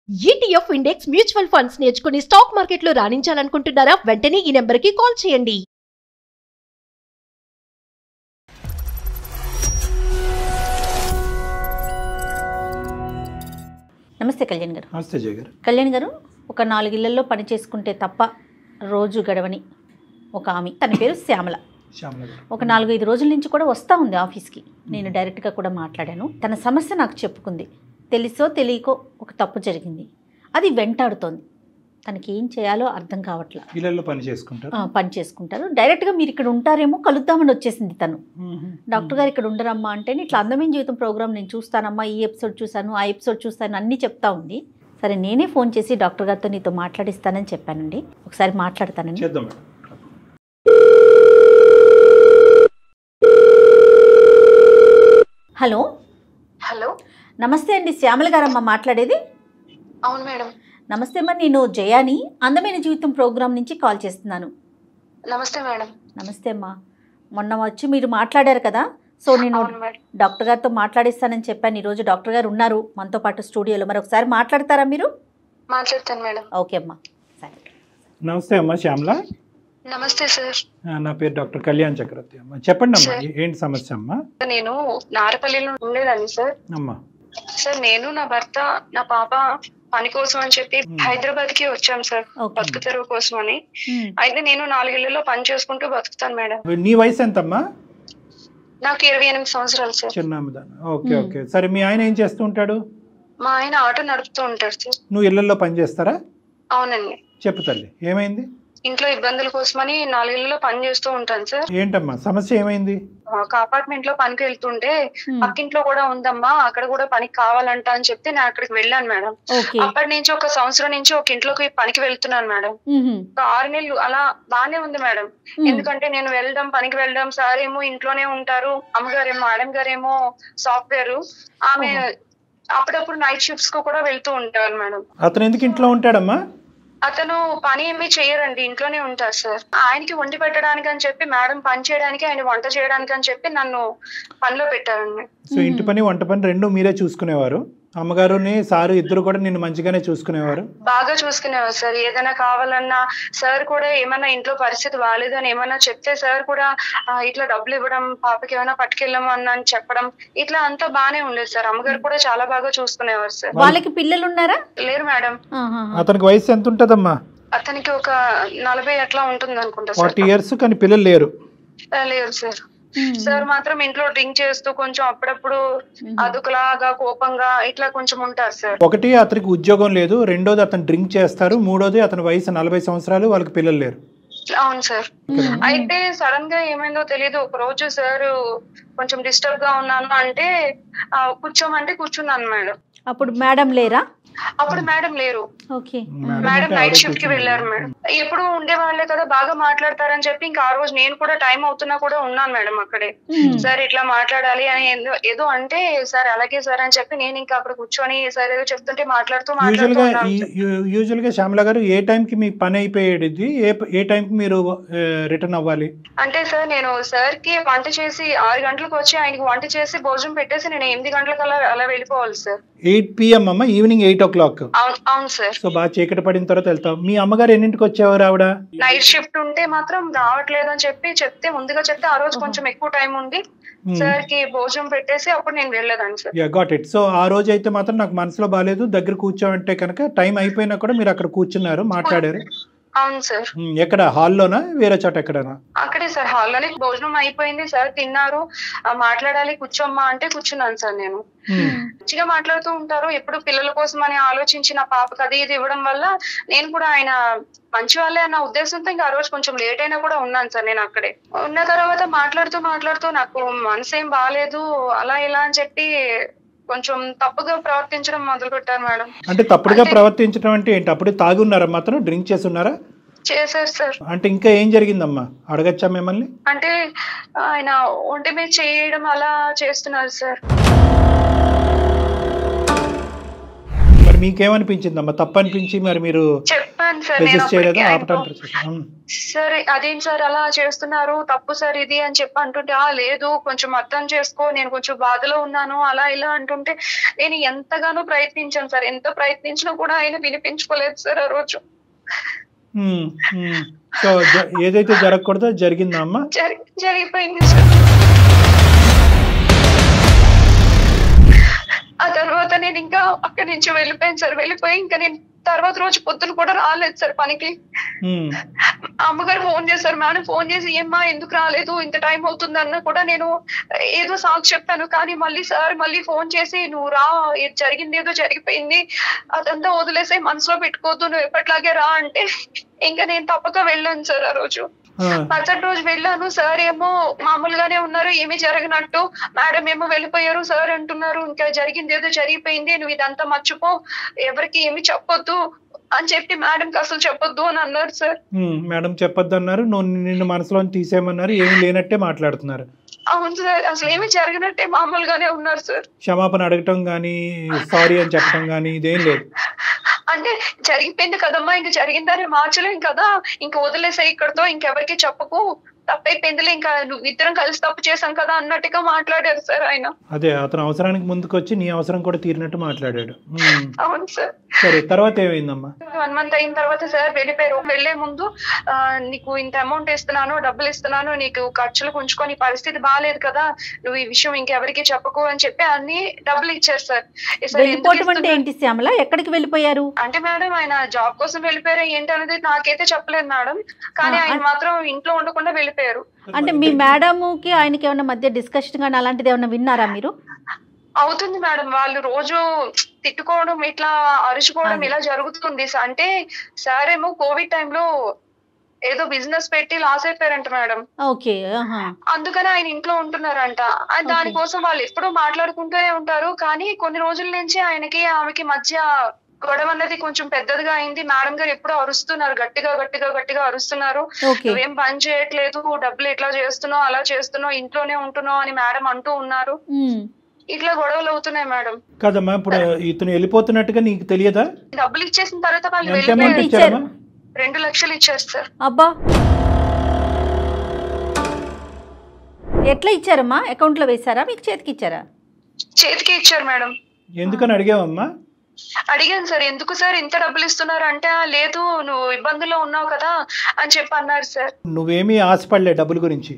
ETF index mutual funds నేర్చుకుని stock మార్కెట్లో రాణించాలనుకుంటున్నారా? వెంటనే ఈ నెంబర్కి కాల్ చేయండి. నమస్తే కళ్యాణ్ గారు. నమస్తే జయ గారు. కళ్యాణ్ గారు, ఒక 4 ఇళ్లలో పని చేసుకుంటే తప్ప రోజు గడవని ఒక ఆమె, తన పేరు శ్యామల. ఒక 4-5 రోజుల నుంచి కూడా వస్తూ ఉంది ఆఫీస్కి. నేను డైరెక్ట్గా కూడా మాట్లాడాను. తన సమస్య నాకు చెప్పుకుంది. తెలుసో తెలియకో ఒక తప్పు జరిగింది, అది వెంటాడుతోంది. తనకి ఏం చేయాలో అర్థం కావట్లా. ఇళ్ళల్లో పని చేసుకుంటారు. డైరెక్ట్గా మీరు ఇక్కడ ఉంటారేమో కలుద్దామని వచ్చేసింది తను. డాక్టర్ గారు ఇక్కడ ఉండరమ్మా అంటే, ఇట్లా అందమైన జీవితం ప్రోగ్రామ్ నేను చూస్తానమ్మా, ఈ ఎపిసోడ్ చూశాను, ఆ ఎపిసోడ్ చూస్తాను అన్నీ చెప్తా ఉంది. సరే నేనే ఫోన్ చేసి డాక్టర్ గారితో నీతో మాట్లాడిస్తానని చెప్పానండి. ఒకసారి మాట్లాడతానండి. హలో హలో, నమస్తే అండి. శ్యామల గారమ్మ మాట్లాడేది? అవును మేడం. నమస్తే అమ్మా, నేను జయాని అందమైన జీవితం ప్రోగ్రామ్ నుంచి కాల్ చేస్తున్నాను. నమస్తే మేడం. నమస్తే అమ్మా. మొన్న వచ్చి మీరు మాట్లాడారు కదా, సో నేను డాక్టర్ గారితో మాట్లాడిస్తానని చెప్పాను. ఈరోజు డాక్టర్ గారు ఉన్నారు మనతో పాటు స్టూడియోలో. మరి ఒకసారి మాట్లాడతారా మీరు? మాట్లాడతాను మేడం. ఓకే అమ్మా, సరే. నమస్తే అమ్మా శ్యామల. నమస్తే సార్. నా పేరు డాక్టర్ కళ్యాణ్ చక్రవర్తి అమ్మా. చెప్పండి అమ్మా, ఏంటి సమస్య అమ్మా? నేను నారపల్లిలో ఉండేదాన్ని సార్. అమ్మా సార్, నేను నా భర్త నా పాప పని కోసం అని చెప్పి హైదరాబాద్ కి వచ్చాం సార్, బతుకు తెరువు కోసం అని. అయితే నేను 4 ఇళ్లలో పని చేసుకుంటూ బతుకుతాను మేడం. నీ వయసు ఎంతమ్మా? నాకు 28 సంవత్సరాలు సార్. చిన్నదాన్ని. ఓకే ఓకే, సరే. మీ ఆయన ఏం చేస్తూ ఉంటాడు? మా ఆయన ఆటో నడుపుతూ ఉంటాడు సార్. నువ్వు ఇళ్లలో పని చేస్తారా? అవునండి. చెప్పు తల్లి, ఏమైంది? ఇంట్లో ఇబ్బందుల కోసమని 4 ఇళ్లలో పని చేస్తూ ఉంటాను సార్. ఏంటమ్మా సమస్య, ఏమైంది? ఒక అపార్ట్మెంట్ లో పనికి వెళ్తుంటే పక్కింట్లో కూడా ఉందమ్మా, అక్కడ కూడా పనికి కావాలంట అని చెప్తే నేను అక్కడికి వెళ్ళాను మేడం. అప్పటి నుంచి 1 సంవత్సరం నుంచి ఒక ఇంట్లోకి పనికి వెళ్తున్నాను మేడం. ఒక 6 నెలలు అలా బానే ఉంది మేడం. ఎందుకంటే నేను పనికి వెళ్ళడం, సార్ ఏమో ఇంట్లోనే ఉంటారు, అమ్మగారేమో మేడం గారేమో సాఫ్ట్వేర్, ఆమె అప్పుడప్పుడు నైట్ షిఫ్ట్స్ కు కూడా వెళ్తూ ఉంటారు మేడం. అతను ఎందుకు ఇంట్లో ఉంటాడమ్మా? అతను పని ఏమీ చేయరండి, ఇంట్లోనే ఉంటారు సార్. ఆయనకి వండి పెట్టడానికి అని చెప్పి మేడం పని చేయడానికి, ఆయన వంట చేయడానికి అని చెప్పి నన్ను పనిలో పెట్టారండి. సో ఇంటి పని వంట పని 2 మీరే చూసుకునేవారు? అమ్మగారుని సారు ఇద్దరు కూడా నిన్ను మంచిగానే చూసుకునేవారు? బాగా చూసుకునేవారు సార్. ఏదైనా కావాలన్నా సార్ కూడా, ఏమన్నా ఇంట్లో పరిస్థితి బాగాలేదు అని ఏమన్నా చెప్తే సార్ కూడా ఇట్లా డబ్బులు ఇవ్వడం, పాపకి ఏమైనా పట్టుకెళ్ళము అని చెప్పడం, ఇట్లా అంతా బానే ఉండేది సార్. అమ్మగారు కూడా చాలా బాగా చూసుకునేవారు సార్. వాళ్ళకి పిల్లలు ఉన్నారా? లేరు మేడం. అతనికి వయసు ఎంత ఉంటదమ్మా? అతనికి ఒక 40 అట్లా ఉంటుంది అనుకుంటా. 40 years కానీ పిల్లలు లేరు? లేరు సార్. సార్ మాత్రం ఇంట్లో డ్రింక్ చేస్తూ కొంచెం అప్పుడప్పుడు అదుకులాగా కోపంగా ఇట్లా కొంచెం ఉంటారు సార్. ఒకటి, అతనికి ఉద్యోగం లేదు. రెండోది, అతను డ్రింక్ చేస్తారు. మూడోది, అతని వయసు 40 సంవత్సరాలు, వాళ్ళకి పిల్లలు లేరు. అవును సార్. అయితే సడన్ గా ఏమైందో తెలియదు, ఒక రోజు సార్ కొంచెం డిస్టర్బ్ గా ఉన్నాను అంటే కూర్చోమంటే కూర్చున్నాను మేడం. అప్పుడు మేడం లేరా? అప్పుడు మేడం లేరు. మేడం నైట్ షిఫ్ట్ కి వెళ్ళారు మేడం. ఎప్పుడు ఉండేవాళ్లే కదా, బాగా మాట్లాడతారని చెప్పి ఇంకా ఆ రోజు నేను కూడా టైం అవుతున్నా కూడా ఉన్నాను మేడం అక్కడే. సార్ ఇట్లా మాట్లాడాలి అని ఏదో అంటే, సార్ అలాగే సార్ అని చెప్పి నేను ఇంకా అక్కడ కూర్చొని సార్ ఏదో చెప్తుంటే మాట్లాడుతూ యూజువల్ గా శ్యామల గారు ఏ టైం కి మీ పని అయిపోయేది? ఏ టైం కి మీరు రిటర్న్ అవ్వాలి? అంటే సార్, నేను సార్ కి వంట చేసి 6 గంటలకు వచ్చి ఆయనకి వంట చేసి భోజనం పెట్టేసి నేను 8 గంటలకు అలా వెళ్ళిపోవాలి సార్. 8 PM అమ్మ, ఈవినింగ్ 8 o'clock. అవును సార్. సో బాగా చీకటి పడిన తర్వాత వెళ్తాం. మీ అమ్మగారు ఎన్నింటికి వచ్చేవారు? ఆవిడ నైట్ షిఫ్ట్ ఉంటే మాత్రం రావట్లేదు అని చెప్తే ముందుగా చెప్తే ఆ రోజు కొంచెం ఎక్కువ టైం ఉండి సార్ కి భోజనం పెట్టేసి అప్పుడు నేను వెళ్ళేదాన్ని సార్. Got it. సో ఆ రోజు అయితే మాత్రం నాకు మనసులో బాగాలేదు, దగ్గర కూర్చోమంటే కనుక టైం అయిపోయినా కూడా మీరు అక్కడ కూర్చున్నారు, మాట్లాడారు. అవును సార్. ఎక్కడ, హాల్లోనా వేరే చోట ఎక్కడనా? అక్కడే సార్, హాల్లోనే. భోజనం అయిపోయింది సార్, తిన్నారు, మాట్లాడాలి కూర్చోమ్మా అంటే కూర్చున్నాను సార్. నేను మంచిగా మాట్లాడుతూ ఉంటారు, ఎప్పుడు పిల్లల కోసం అని ఆలోచించి నా పాపకు అది ఇది ఇవ్వడం వల్ల నేను కూడా ఆయన మంచి వాళ్ళే అన్న ఉద్దేశంతో ఇంకా ఆ రోజు కొంచెం లేట్ అయినా కూడా ఉన్నాను సార్. నేను అక్కడే ఉన్న తర్వాత మాట్లాడుతూ నాకు మనసు ఏం బాగాలేదు అలా ఇలా అని చెప్పి కొంచెం తప్పుగా ప్రవర్తించడం మొదలు పెట్టారు మేడం. అంటే తప్పుడుగా ప్రవర్తించడం అంటే ఏంటి? అప్పుడు తాగి ఉన్నారా? మాత్రం డ్రింక్ చేసి ఉన్నారా? చేశారు సార్. అంటే ఇంకా ఏం జరిగిందమ్మా, అడగచ్చా మిమ్మల్ని? అంటే ఆయన ఒంటి మీద చేయడం అలా చేస్తున్నారు సార్. మరి మీకేమనిపించిందమ్మా? తప్పు అనిపించి మరి మీరు చెప్పాను సార్ రెసిస్ట్ చేయలేదా? నేను ఆపటానికి సార్ అదేంటి సార్ అలా చేస్తున్నారు, తప్పు సార్ ఇది అని చెప్పి అంటుంటే, లేదు కొంచెం అర్థం చేసుకో, నేను కొంచెం బాధలో ఉన్నాను అలా ఇలా అంటుంటే నేను ఎంతగానో ప్రయత్నించాను సార్. ఎంత ప్రయత్నించినా కూడా ఆయన వినిపించుకోలేదు సార్ ఆ రోజు. సో ఏదైతే జరగకూడదో జరిగిందా అమ్మా? జరిగిపోయింది సార్. ఆ తర్వాత నేను ఇంకా అక్కడి నుంచి వెళ్ళిపోయాను సార్. వెళ్ళిపోయి ఇంకా నేను తర్వాత రోజు పొద్దున కూడా రాలేదు సార్ పనికి. అమ్మగారు ఫోన్ చేశారు, మేడం ఫోన్ చేసి ఏమ్మా ఎందుకు రాలేదు, ఇంత టైం అవుతుంది అన్న కూడా నేను ఏదో సాకు చెప్పాను. కానీ మళ్ళీ సార్ మళ్ళీ ఫోన్ చేసి నువ్వు రా, జరిగింది ఏదో జరిగిపోయింది, అదంతా వదిలేసే, మనసులో పెట్టుకోవద్దు, నువ్వు ఎప్పటిలాగే రా అంటే ఇంకా నేను తప్పక వెళ్ళాను సార్ ఆ రోజు. మరుసటి రోజు వెళ్ళాను. సార్ ఏమో మామూలుగానే ఉన్నారు, ఏమీ జరగనట్టు. మేడం ఏమో వెళ్ళిపోయారు. సార్ అంటున్నారు ఇంకా జరిగింది ఏదో జరిగిపోయింది, నువ్వు ఇదంతా మర్చిపో, ఎవరికి ఏమి చెప్పొద్దు అని చెప్పి మేడంకి అసలు చెప్పొద్దు అని అన్నారు సార్. మేడం చెప్పొద్దు అన్నారు, నిన్ను మనసులో తీసేయమన్నారు, ఏమీ లేనట్టే మాట్లాడుతున్నారు. అవును సార్, అసలు ఏమి జరగనట్టే మామూలుగానే ఉన్నారు సార్. క్షమాపణ అడగటం గానీ సారీ అని చెప్పడం గానీ ఇదేం లేదు. అంటే జరిగిపోయింది కదమ్మా, ఇంక జరిగిందని మార్చలేం కదా, ఇంక వదిలేసే ఇక్కడతో, ఇంకెవరికి చెప్పకు, తప్పైపోయిందిలే, ఇంకా నువ్వు ఇద్దరం కలిసి తప్పు చేశాం కదా అన్నట్టుగా మాట్లాడారు సార్ ఆయన. అదే అతను అవసరానికి ముందుకు వచ్చి నీ అవసరం కూడా తీరినట్టు మాట్లాడాడు. అవును సార్. సరే తర్వాత ఏమైందమ్మా? 1 month అయిన తర్వాత సార్ వెళ్ళిపోయారు. వెళ్లే ముందు నీకు ఇంత అమౌంట్ ఇస్తున్నాను, డబ్బులు ఇస్తున్నాను, నీకు ఖర్చులకు ఉంచుకొని పరిస్థితి బాగాలేదు కదా, నువ్వు ఈ విషయం ఇంకెవరికి చెప్పకు అని చెప్పి అన్ని డబ్బులు ఇచ్చారు సార్. ఏంటి శ్యామల, ఎక్కడికి వెళ్ళిపోయారు అంటే మేడం ఆయన జాబ్ కోసం వెళ్ళిపోయారు ఏంటి అనేది నాకైతే చెప్పలేదు మేడం, కానీ ఆయన మాత్రం ఇంట్లో ఉండకుండా వెళ్ళిపోయారు. అంటే మీ మేడంకి ఆయనకి ఏమన్నా మధ్య డిస్కషన్ కానీ అలాంటిది ఏమన్నా విన్నారా మీరు? అవుతుంది మేడం, వాళ్ళు రోజు తిట్టుకోవడం, ఇట్లా అరుచుకోవడం ఇలా జరుగుతుంది. అంటే సార్ ఏమో కోవిడ్ టైంలో ఏదో బిజినెస్ పెట్టి లాస్ అయిపోయారంట మేడం. ఓకే. అందుకని ఆయన ఇంట్లో ఉంటున్నారంట. దానికోసం వాళ్ళు ఎప్పుడూ మాట్లాడుకుంటూనే ఉంటారు. కానీ కొన్ని రోజుల నుంచి ఆయనకి ఆమెకి మధ్య గొడవ అన్నది కొంచెం పెద్దదిగా అయింది. మేడం గారు ఎప్పుడూ అరుస్తున్నారు, గట్టిగా గట్టిగా గట్టిగా అరుస్తున్నారు, నువ్వేం పని చేయట్లేదు, డబ్బులు ఎట్లా చేస్తున్నావు, అలా చేస్తున్నావు, ఇంట్లోనే ఉంటున్నావు అని మేడం అంటూ ఉన్నారు. ఇట్లా గొడవలు అవుతున్నాయి మేడం. కదమ్మా, ఇప్పుడు ఇతను వెళ్ళిపోతున్నట్టుగా నీకు తెలియదా? డబ్బులు ఇచ్చేసిన తర్వాత వాళ్ళు వెళ్ళిపోయారు. 2 లక్షలు ఇచ్చారు సార్. అబ్బా, ఎట్లా ఇచ్చారమ్మా? అకౌంట్ లో వేసారా, మీకు చేతికి ఇచ్చారా? చేతికి ఇచ్చారు మేడం. ఎందుకని అడిగావమ్మా? అడిగాను సార్, ఎందుకు సార్ ఇంత డబ్బులు ఇస్తున్నారు అంటే, లేదు నువ్వు ఇబ్బందుల్లో ఉన్నావు కదా అని చెప్పి అన్నారు సార్. నువ్వేమీ ఆశపడలే డబ్బుల గురించి?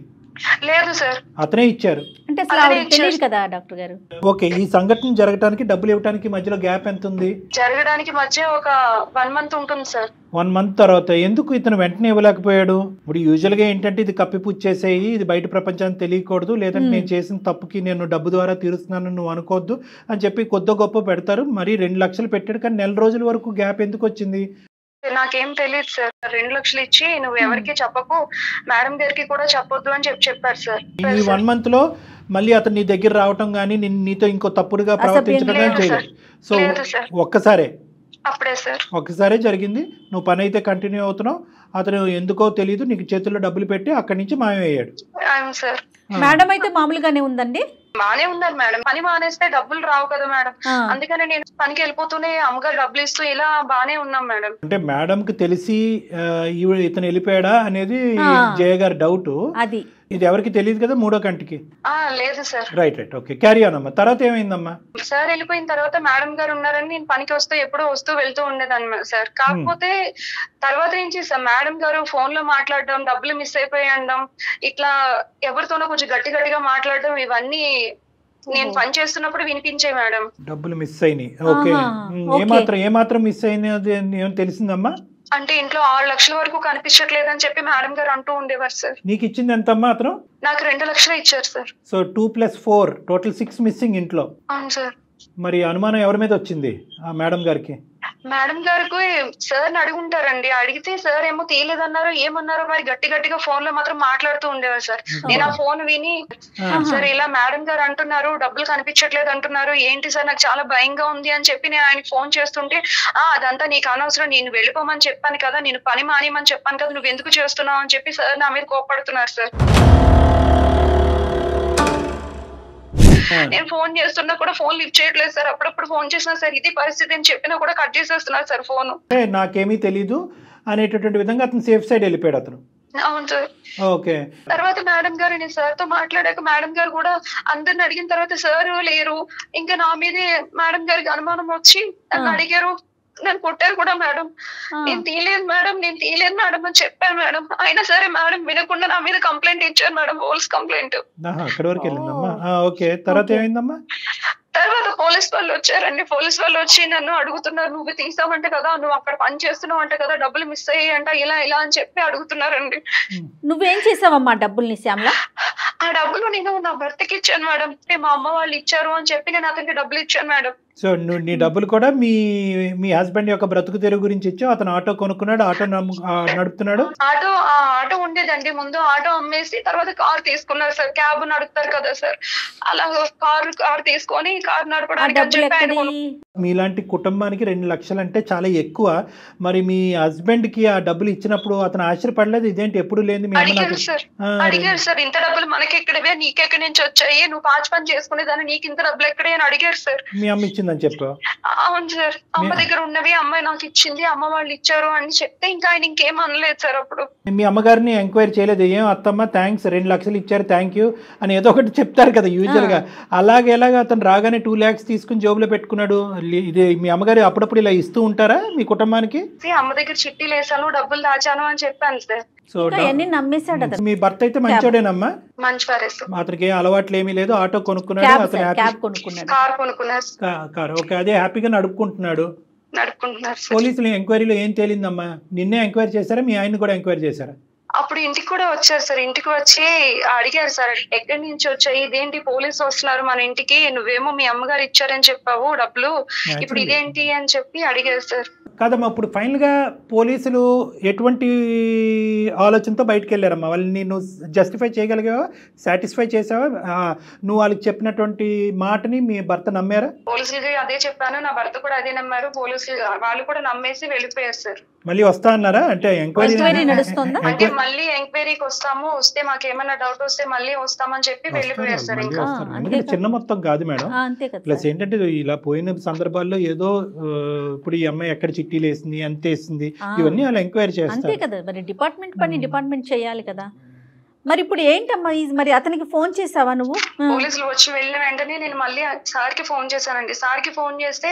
లేదు సార్, అతనే ఇచ్చారు. అంటే తెలియదు కదా డాక్టర్ గారు. ఓకే, ఈ సంఘటన జరగడానికి డబ్బులు ఇవ్వడానికి మధ్యలో గ్యాప్ ఎంత ఉంది? జరగడానికి మధ్య ఒక 1 month ఉంటుంది సార్. 1 month తర్వాత ఎందుకు ఇతను వెంటనే ఇవ్వలేకపోయాడు? ఇప్పుడు యూజువల్ గా ఏంటంటే ఇది కప్పిపుచ్చేసేయి, ఇది బయట ప్రపంచానికి తెలియకూడదు, లేదంటే నేను చేసిన తప్పుకి నేను డబ్బు ద్వారా తీరుస్తున్నాను నువ్వు అనుకోవద్దు అని చెప్పి కొద్ది గొప్ప పెడతారు. మరి 2 లక్షలు పెట్టాడు, కానీ 1 నెల రోజుల వరకు గ్యాప్ ఎందుకు వచ్చింది? నాకేం తెలియదు సార్. 2 లక్షలు ఇచ్చి నువ్వు ఎవరికి చెప్పకు, మేడం గారికి కూడా చెప్పొద్దు అని చెప్పారు సార్. ఈ 1 month లో మళ్ళీ అతను నీ దగ్గర రావటం గానీ నీతో ఇంకో తప్పుడుగా ప్రవర్తించడం కానీ చేయలేదు. సో ఒక్కసారే జరిగింది. నువ్వు పని అయితే కంటిన్యూ అవుతున్నావు, అతను ఎందుకో తెలియదు నీకు చేతుల్లో డబ్బులు పెట్టి అక్కడి నుంచి మాయమయ్యాడు. మేడం అయితే మామూలుగానే ఉందండి, బానే ఉన్నారు మేడం. పని మానేస్తే డబ్బులు రావు కదా మేడం, అందుకని నేను పనికి వెళ్ళిపోతూనే అమ్మగారు డబ్బులు ఇస్తూ ఇలా బానే ఉన్నాం మేడం. అంటే మేడం కి తెలిసి ఇతను వెళ్ళిపోయాడా అనేది జయ గారి డౌట్. అది ఇది ఎవరికి తెలియదు కదా మూడో కంటికి? లేదు sir. Right, okay, carry on అమ్మా. తర్వాత ఏమైందమ్మా? సార్ వెళ్ళిపోయిన తర్వాత మేడం గారు ఉన్నారని నేను పనికి ఎప్పుడూ వస్తూ వెళ్తూ ఉండేదాన్ని సార్. కాకపోతే తర్వాత నుంచి సార్ మేడం గారు ఫోన్ లో మాట్లాడడం, డబ్బులు మిస్ అయిపోయడం, ఇట్లా ఎవరితోనో కొంచెం గట్టిగా మాట్లాడడం, ఇవన్నీ నేను పని చేస్తున్నప్పుడు వినిపించే మేడం. డబ్బులు మిస్ అయినాయి. ఓకే, ఏమాత్రం మిస్ అయినది ఏమో తెలిసిందమ్మా? అంటే ఇంట్లో 6 లక్షల వరకు కనిపించట్లేదు అని చెప్పి మేడం గారు అంటూ ఉండేవారు సార్. నీకు ఇచ్చింది ఎంతమ్మా అతను? నాకు 2 లక్షలు ఇచ్చారు సార్. సో 2 + 4 టోటల్ 6 మిస్సింగ్ ఇంట్లో. అవును సార్. మరి అనుమానం ఎవరి మీద వచ్చింది ఆ మేడం గారికి? మేడం గారికి సార్ అడుగుంటారండి. అడిగితే సార్ ఏమో తీయలేదన్నారు, ఏమన్నారో మరి గట్టిగా ఫోన్ లో మాత్రం మాట్లాడుతూ ఉండేవారు సార్. నేను ఆ ఫోన్ విని సార్ ఇలా మేడం గారు అంటున్నారు, డబ్బులు కనిపించట్లేదు అంటున్నారు, ఏంటి సార్ నాకు చాలా భయంగా ఉంది అని చెప్పి నేను ఆయనకి ఫోన్ చేస్తుంటే, అదంతా నీకు అనవసరం, నేను వెళ్ళిపోమని చెప్పాను కదా, నేను పని మానేయమని చెప్పాను కదా, నువ్వు ఎందుకు చేస్తున్నావు అని చెప్పి సార్ నా మీద కోపడుతున్నారు సార్. నేను ఫోన్ చేస్తున్నా కూడా ఫోన్ లిఫ్ట్ చేయట్లేదు సార్. అప్పుడప్పుడు ఫోన్ చేసినా సార్ ఇది పరిస్థితి అని చెప్పినా కూడా కట్ చేసేస్తున్నారు సార్ ఫోన్. నాకేమీ తెలీదు అనేటటువంటి విధంగా అతను సేఫ్ సైడ్ వెళ్ళిపోయాడు అతను. అవును సార్. ఓకే. తర్వాత మేడం గారు, నేను సార్ తో మాట్లాడాక మేడం గారు కూడా అందరిని అడిగిన తర్వాత సార్ లేరు, ఇంకా నా మీదే మేడం గారికి అనుమానం వచ్చి నన్ను అడిగారు, నన్ను కొట్టారు కూడా మేడం. నేను తీయలేదు మేడం అని చెప్పాను మేడం. అయినా సరే మేడం వినకుండా నా మీద కంప్లైంట్ ఇచ్చారు మేడం, పోలీస్ కంప్లైంట్. అక్కడి వరకు వెళ్ళిందమ్మా. ఓకే, తర్వాత ఏమైందమ్మా? తర్వాత పోలీస్ వాళ్ళు వచ్చారండి. పోలీస్ వాళ్ళు వచ్చి నన్ను అడుగుతున్నారు, నువ్వు తీసావంటే కదా, నువ్వు అక్కడ పని చేస్తున్నావు అంటే కదా, డబ్బులు మిస్ అయ్యాయంట, ఇలా అని చెప్పి అడుగుతున్నారండి. నువ్వేం చేసావమ్మా డబ్బుల్ని శ్యామల? ఆ డబ్బులు నేను నా భర్తకి ఇచ్చాను మేడం. మా అమ్మ వాళ్ళు ఇచ్చారు అని చెప్పి నేను అతనికి డబ్బులు ఇచ్చాను మేడం. సో నీ డబ్బులు కూడా మీ హస్బెండ్ యొక్క బ్రతుకు తెరువు గురించి ఇచ్చావు. అతను ఆటో కొనుక్కున్నాడు, ఆటో నడుపుతున్నాడు. ఆటో ఉండేదండి ముందు, ఆటో అమ్మేసి తర్వాత కార్ తీసుకున్నారు సార్. క్యాబ్ నడుపుతారు కదా సార్, అలా కార్ తీసుకొని కార్ నడపడానికి. మీలాంటి కుటుంబానికి 2 లక్షలు అంటే చాలా ఎక్కువ. మరి మీ హస్బెండ్ కి ఆ డబ్బులు ఇచ్చినప్పుడు అతను ఆశ్చర్యపడలేదు? ఇదేంటి ఎప్పుడు లేదు మీ అడిగారు సార్, ఇంత డబ్బులు మనకి ఎక్కడవే, నీకెక్కడి నుంచి వచ్చాయి, నువ్వు పాచి పని చేసుకునేదాన్ని, నీకు ఇంత డబ్బులు ఎక్కడే అని అడిగారు సార్. మీ అమ్మ ఇచ్చిందని చెప్పా? అవును సార్, అమ్మ దగ్గర ఉన్నవి అమ్మాయి నాకు ఇచ్చింది, అమ్మ వాళ్ళు ఇచ్చారు అని చెప్తే ఇంకా ఆయన ఇంకేం అనలేదు సార్. అప్పుడు మీ అమ్మగారిని ఎంక్వైరీ చేయలేదు? ఏం అత్తమ్మ థ్యాంక్స్ 2 లక్షలు ఇచ్చారు థ్యాంక్ యూ అని ఏదో ఒకటి చెప్తారు కదా యూజువల్ గా. ఎలాగ అతను రాగానే 2 lakhs తీసుకుని జోబులో పెట్టుకున్నాడు? ఇది మీ అమ్మగారు అప్పుడప్పుడు ఇలా ఇస్తూ ఉంటారా మీ కుటుంబానికి? అమ్మ దగ్గర చిట్టీలు వేసాను, డబ్బులు దాచాను అని చెప్పాను సార్. సో మీ భర్త అయితే మంచోడేనమ్మా? మంచివారే సార్. అతనికి అలవాట్లు ఏమీ లేదు, ఆటో కొనుక్కున్నాడు, అతను కార్. ఓకే, అదే హ్యాపీగా నడుపుకుంటున్నాడు. పోలీసులు ఎంక్వైరీలో ఏం తేలిందమ్మా? నిన్నే ఎంక్వైరీ చేశారా, మీ ఆయన కూడా ఎంక్వైరీ చేశారా? అప్పుడు ఇంటికి కూడా వచ్చారు సార్. ఇంటికి వచ్చి అడిగారు సార్, ఎక్కడి నుంచి వచ్చాయి, ఇదేంటి పోలీసు వస్తున్నారు మన ఇంటికి, నువ్వేమో మీ అమ్మగారు ఇచ్చారని చెప్పావు డబ్బులు, ఇప్పుడు ఇదేంటి అని చెప్పి అడిగారు సార్. కాదమ్మా, ఇప్పుడు ఫైనల్ గా పోలీసులు ఎటువంటి ఆలోచనతో బయటకు వెళ్ళారమ్మా? వాళ్ళని నువ్వు జస్టిఫై చేయగలిగావా, సాటిస్ఫై చేసావా? నువ్వు వాళ్ళకి చెప్పినటువంటి మాటని మీ భర్త నమ్మారా? పోలీసులు అదే చెప్పాను, నా భర్త కూడా అదే నమ్మారు. పోలీసులు వాళ్ళు కూడా నమ్మేసి వెళ్ళిపోయారు సార్. మళ్ళీ వస్తా అన్నారా? అంటే ఎంక్వైరీ నడుస్తుందా? అంటే మళ్ళీ ఎంక్వైరీకి వస్తాము, వస్తే మాకేమన్నా డౌట్ వస్తే మళ్ళీ వస్తామని చెప్పి వెళ్ళిపోయారు సార్. ఇంకా చిన్న మొత్తం కాదు మేడం. ప్లస్ ఏంటంటే ఇలా పోయిన సందర్భాల్లో ఏదో ఇప్పుడు ఈ అమ్మాయి ఎక్కడ చిట్టీలు వేసింది, అంత వేసింది, ఇవన్నీ వాళ్ళు ఎంక్వైరీ చేస్తారు. అంతే కదా, మరి డిపార్ట్మెంట్ పని డిపార్ట్మెంట్ చేయాలి కదా. మరి ఇప్పుడు ఏంటమ్మా, మరి అతనికి ఫోన్ చేసావా నువ్వు? పోలీసులు వచ్చి వెళ్ళిన వెంటనే నేను మళ్ళీ సార్ కి ఫోన్ చేశానండి. సార్ కి ఫోన్ చేస్తే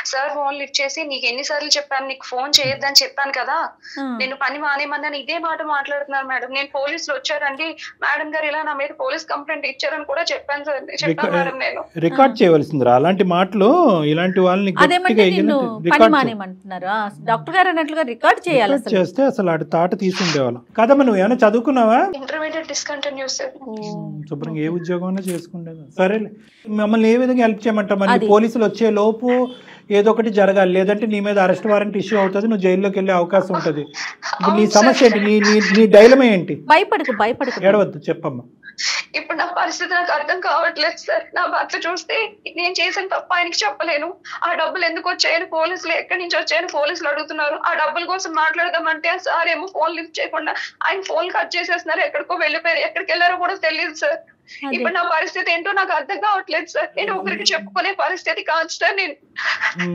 సార్ ఫోన్ లిఫ్ట్ చేసి, నీకు ఎన్నిసార్లు చెప్పాను నీకు ఫోన్ చేయొద్దని చెప్పాను కదా, నేను పని మానేమన్నాను, ఇదే మాట మాట్లాడుతున్నారు మేడం. నేను పోలీసులు వచ్చారండి, మేడం గారు ఇలా నా మీద పోలీస్ కంప్లైంట్ ఇచ్చారని కూడా చెప్పాను సార్. చెప్పాను మేడం. నేను రికార్డ్ చేయవలసింది అలాంటి మాటలు, ఇలాంటి వాళ్ళని డాక్టర్ గారు అన్నట్లుగా రికార్డ్ చేయాలి. చేస్తే అసలు ఆడి తాట తీసుకుండేవాళ్ళం కదమ్మా. నువ్వు ఏమైనా చదువుకున్నావా? Intermediate discontinue sir. శుభ్రంగా ఏ ఉద్యోగం చేసుకుంటేది. సరేలే, మమ్మల్ని ఏ విధంగా హెల్ప్ చేయమంటావు? మరి పోలీసులు వచ్చే లోపు ఏదో ఒకటి జరగాలి, లేదంటే నీ మీద అరెస్ట్ వారెంట్ ఇష్యూ అవుతుంది, నువ్వు జైల్లోకి వెళ్ళే అవకాశం ఉంటది. నీ సమస్య ఏంటి? నీ డైలమా ఏంటి? భయపడకు ఏడవద్దు, చెప్పమ్మా. ఇప్పుడు నా పరిస్థితి నాకు అర్థం కావట్లేదు సార్. నా భర్త చూస్తే నేను చేసిన తప్ప ఆయనకి చెప్పలేను. ఆ డబ్బులు ఎందుకు వచ్చాయని పోలీసులు, ఎక్కడి నుంచి వచ్చాయని పోలీసులు అడుగుతున్నారు. ఆ డబ్బుల కోసం మాట్లాడదామంటే సార్ ఏమో ఫోన్ లిఫ్ట్ చేయకుండా ఆయన ఫోన్ కట్ చేసేస్తున్నారు, ఎక్కడికో వెళ్ళిపోయారు, ఎక్కడికి వెళ్ళారో కూడా తెలియదు సార్. ఇప్పుడు నా పరిస్థితి ఏంటో నాకు అర్థం కావట్లేదు సార్. నేను ఒకరికి చెప్పుకునే పరిస్థితి కాదు సార్. నేను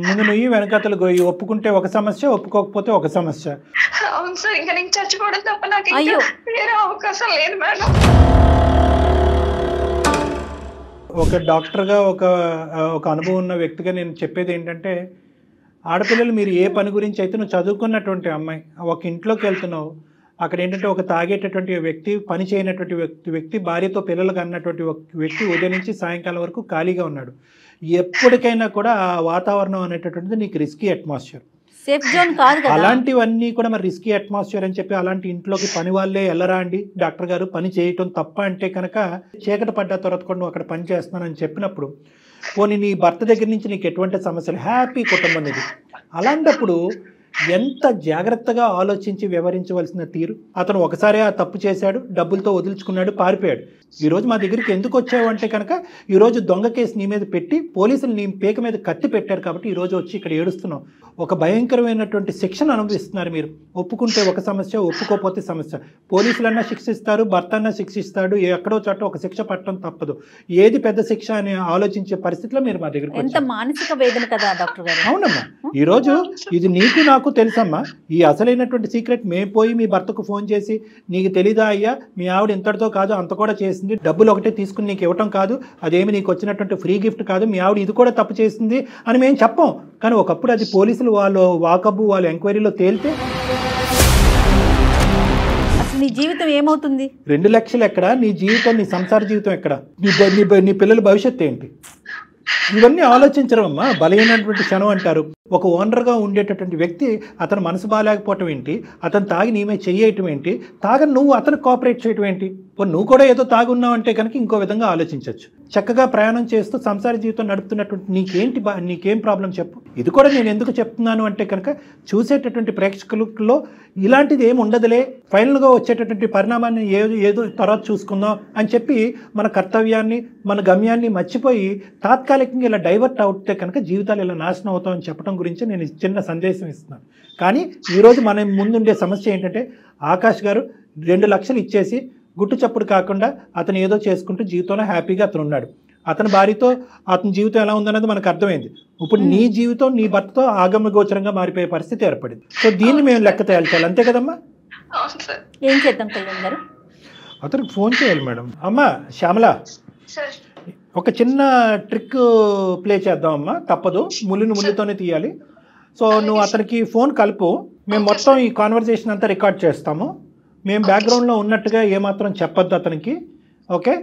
ముందు నువ్వు వెనకతలు గోయి, ఒప్పుకుంటే ఒక సమస్య, ఒప్పుకోకపోతే ఒక సమస్య. అవును సార్, ఇంకా నేను చచ్చిపోవడం తప్ప నాకు వేరే అవకాశం లేదు మేడం. ఒక డాక్టర్గా ఒక అనుభవం ఉన్న వ్యక్తిగా నేను చెప్పేది ఏంటంటే, ఆడపిల్లలు మీరు ఏ పని గురించి అయితే నువ్వు చదువుకున్నటువంటి అమ్మాయి ఒక ఇంట్లోకి వెళ్తున్నావు, అక్కడ ఏంటంటే ఒక తాగేటటువంటి వ్యక్తి, పని చేయనటువంటి వ్యక్తి, భార్యతో పిల్లలకు అన్నటువంటి వ్యక్తి ఉదయం నుంచి సాయంకాలం వరకు ఖాళీగా ఉన్నాడు. ఎప్పటికైనా కూడా ఆ వాతావరణం అనేటటువంటిది నీకు రిస్కీ అట్మాస్ఫియర్, సేఫ్ జోన్ కాదు కదా. అలాంటివన్నీ కూడా మరి రిస్కీ అట్మాస్ఫియర్ అని చెప్పి అలాంటి ఇంట్లోకి పని వాళ్ళే వెళ్ళరా అండి? డాక్టర్ గారు పని చేయటం తప్ప అంటే కనుక చీకటి పడ్డ తర్వాత కూడా నువ్వు అక్కడ పని చేస్తున్నానని చెప్పినప్పుడు, పోనీ నీ భర్త దగ్గర నుంచి నీకు ఎటువంటి సమస్యలు, హ్యాపీ కుటుంబం ఇది. అలాంటప్పుడు ఎంత జాగ్రత్తగా ఆలోచించి వ్యవహరించవలసిన తీరు. అతను ఒకసారి ఆ తప్పు చేశాడు, డబ్బులతో వదులుచుకున్నాడు, పారిపోయాడు. ఈరోజు మా దగ్గరికి ఎందుకు వచ్చావు అంటే కనుక ఈరోజు దొంగ కేసు నీ మీద పెట్టి పోలీసులు నీ పేక మీద కత్తి పెట్టారు కాబట్టి ఈరోజు వచ్చి ఇక్కడ ఏడుస్తున్నావు. ఒక భయంకరమైనటువంటి శిక్షను అనుభవిస్తున్నారు మీరు. ఒప్పుకుంటే ఒక సమస్య, ఒప్పుకోకపోతే సమస్య. పోలీసులన్నా శిక్షిస్తారు, భర్త అన్నా శిక్షిస్తాడు, ఎక్కడో చోట ఒక శిక్ష పట్టడం తప్పదు. ఏది పెద్ద శిక్ష అని ఆలోచించే పరిస్థితిలో మీరు మా దగ్గరికి ఎంత మానసిక వేదన కదా డాక్టర్ గారు. అవునమ్మా, ఈరోజు ఇది నీకు నాకు తెలుసమ్మా. ఈ అసలైనటువంటి సీక్రెట్ మేము పోయి మీ భర్తకు ఫోన్ చేసి నీకు తెలీదా అయ్యా మీ ఆవిడ ఇంతటితో కాదు అంత కూడా చేసింది, డబ్బులు ఒకటే తీసుకుని నీకు ఇవ్వటం కాదు, అదేమి నీకు వచ్చినటువంటి ఫ్రీ గిఫ్ట్ కాదు, మీ ఆవిడ ఇది కూడా తప్పు చేసింది అని మేము చెప్పం. కానీ ఒకప్పుడు అది పోలీసులు వాళ్ళు వాకబు వాళ్ళు ఎంక్వైరీలో తేలితే అసలు నీ జీవితం ఏమవుతుంది? 2 లక్షలు ఎక్కడ, నీ జీవితం, నీ సంసార జీవితం ఎక్కడ, నీ పిల్లల భవిష్యత్తు ఏంటి? ఇవన్నీ ఆలోచించడం అమ్మా. బలహీనటువంటి క్షణం అంటారు. ఒక ఓనర్గా ఉండేటటువంటి వ్యక్తి అతను మనసు బాగాలేకపోవటం ఏంటి, అతను తాగి నీమే చెయ్యటం ఏంటి, తాగని నువ్వు అతను కోఆపరేట్ చేయటం ఏంటి? నువ్వు కూడా ఏదో తాగున్నావు అంటే కనుక ఇంకో విధంగా ఆలోచించవచ్చు. చక్కగా ప్రయాణం చేస్తూ సంసార జీవితం నడుపుతున్నటువంటి నీకేం ప్రాబ్లం చెప్పు. ఇది కూడా నేను ఎందుకు చెప్తున్నాను అంటే కనుక చూసేటటువంటి ప్రేక్షకులలో ఇలాంటిది ఏమి ఉండదులే, ఫైనల్గా వచ్చేటటువంటి పరిణామాన్ని ఏదో తర్వాత చూసుకుందాం అని చెప్పి మన కర్తవ్యాన్ని మన గమ్యాన్ని మర్చిపోయి తాత్కాలికంగా ఇలా డైవర్ట్ అవుతే కనుక జీవితాలు ఇలా నాశనం అవుతామని చెప్పడం గురించి నేను చిన్న సందేశం ఇస్తున్నాను. కానీ ఈరోజు మన ముందుండే సమస్య ఏంటంటే ఆకాష్ గారు 2 లక్షలు ఇచ్చేసి గుట్టు చప్పుడు కాకుండా అతను ఏదో చేసుకుంటూ జీవితంలో హ్యాపీగా అతను ఉన్నాడు. అతని భార్యతో అతని జీవితం ఎలా ఉందన్నది మనకు అర్థమైంది. ఇప్పుడు నీ జీవితం నీ భర్తతో ఆగమ్య గోచరంగా మారిపోయే పరిస్థితి ఏర్పడింది. సో దీన్ని మేము లెక్క తేల్చాలి, అంతే కదమ్మా? ఏం చేద్దాం కళ్యాణ్ గారు? అతనికి ఫోన్ చేయాలి మేడం. అమ్మా శ్యామల, ఒక చిన్న ట్రిక్ ప్లే చేద్దాం అమ్మా, తప్పదు, ముళ్ళుతోనే తీయాలి. సో నువ్వు అతనికి ఫోన్ కలుపు, మేము మొత్తం ఈ కాన్వర్జేషన్ అంతా రికార్డ్ చేస్తాము. మేము బ్యాక్గ్రౌండ్లో ఉన్నట్టుగా ఏమాత్రం చెప్పొద్దు అతనికి, ఓకే?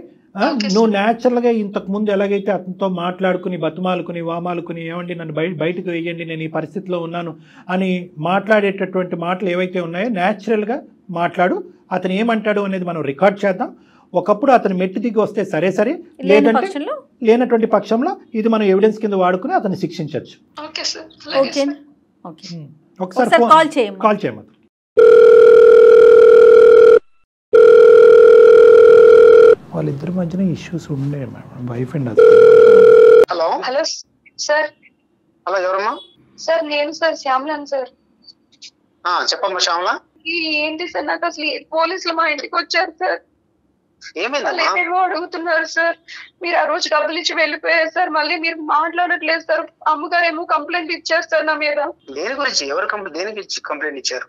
నువ్వు న్యాచురల్గా ఇంతకుముందు ఎలాగైతే అతనితో మాట్లాడుకుని బతుమాలుకుని వామాలుకుని ఏమండి నన్ను బయటకు వేయండి, నేను ఈ పరిస్థితిలో ఉన్నాను అని మాట్లాడేటటువంటి మాటలు ఏవైతే ఉన్నాయో న్యాచురల్గా మాట్లాడు. అతను ఏమంటాడు అనేది మనం రికార్డ్ చేద్దాం. ఒకప్పుడు అతను మెట్టు దిగి వస్తే సరే, లేదంటే లేనటువంటి పక్షంలో ఇది మనం ఎవిడెన్స్ కింద వాడుకుని అతన్ని శిక్షించవచ్చు. ఒకసారి కాల్ చేయమని. వాళ్ళిద్దరి మధ్యన ఇష్యూస్ ఉండే madam, wife and husband. Hello sir. Hello, ఎవరమ్మా? సార్ నేను సార్ శ్యామలాను సార్. చెప్పమ్మా శ్యామల. ఏంటి సార్, నాకు అసలు పోలీసులు మా ఇంటికి వచ్చారు సార్. ఏమైందమ్మా? అడుగుతున్నారు సార్, మీరు ఆ రోజు డబ్బులు ఇచ్చి వెళ్ళిపోయారు సార్, మళ్ళీ మీరు మాట్లాడట్లేదు సార్. అమ్మగారేమో కంప్లైంట్ ఇచ్చారు సార్ నా మీద. దేని గురించి? ఎవరు దేనికి కంప్లైంట్ ఇచ్చారు?